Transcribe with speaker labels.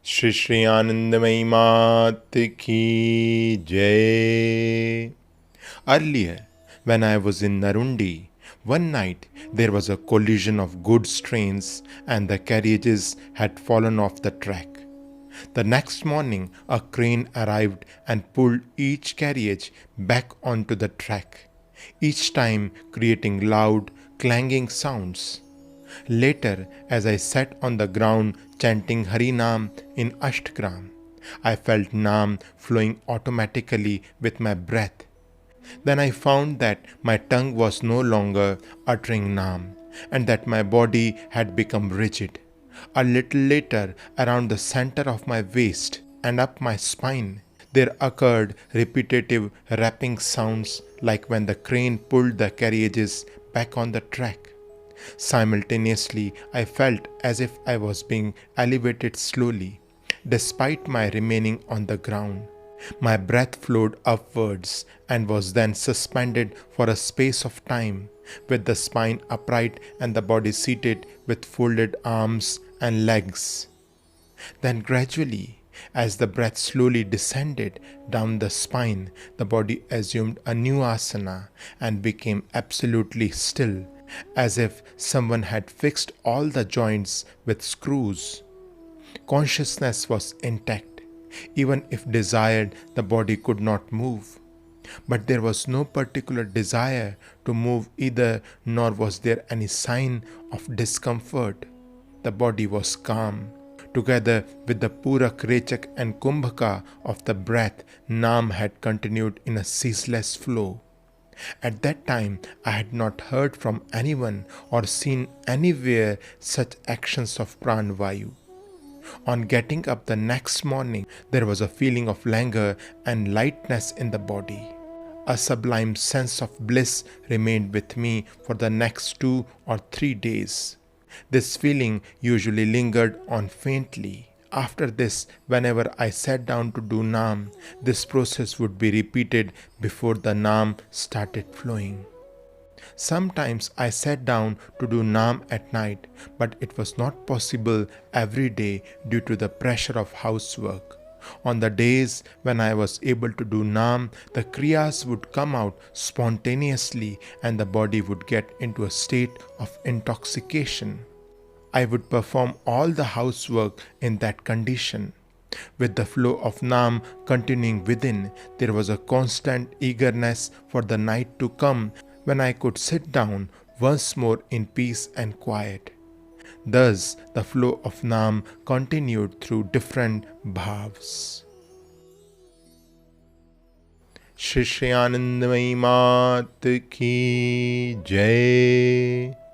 Speaker 1: श्री श्री आनंदमयी मात की jai. Earlier, when I was in Narundi, one night there was a collision of goods trains and the carriages had fallen off the track. The next morning, a crane arrived and pulled each carriage back onto the track, each time creating loud, clanging sounds. Later, as I sat on the ground chanting Hari Naam in Ashtgram, I felt Naam flowing automatically with my breath. Then I found that my tongue was no longer uttering Naam and that my body had become rigid. A little later, around the center of my waist and up my spine, there occurred repetitive rapping sounds like when the crane pulled the carriages back on the track. Simultaneously, I felt as if I was being elevated slowly, despite my remaining on the ground. My breath flowed upwards and was then suspended for a space of time, with the spine upright and the body seated with folded arms and legs. Then gradually, as the breath slowly descended down the spine, the body assumed a new asana and became absolutely still, as if someone had fixed all the joints with screws. Consciousness was intact. Even if desired, the body could not move. But there was no particular desire to move either, nor was there any sign of discomfort. The body was calm. Together with the Purak, Rechak and Kumbhaka of the breath, Naam had continued in a ceaseless flow. At that time, I had not heard from anyone or seen anywhere such actions of Pranvayu. On getting up the next morning, there was a feeling of languor and lightness in the body. A sublime sense of bliss remained with me for the next 2 or 3 days. This feeling usually lingered on faintly. After this, whenever I sat down to do Naam, this process would be repeated before the Naam started flowing. Sometimes I sat down to do Naam at night, but it was not possible every day due to the pressure of housework. On the days when I was able to do Naam, the kriyas would come out spontaneously and the body would get into a state of intoxication. I would perform all the housework in that condition. With the flow of Naam continuing within, there was a constant eagerness for the night to come when I could sit down once more in peace and quiet. Thus, the flow of Naam continued through different bhavs. Shri Shri Anandamayi Mat ki jai.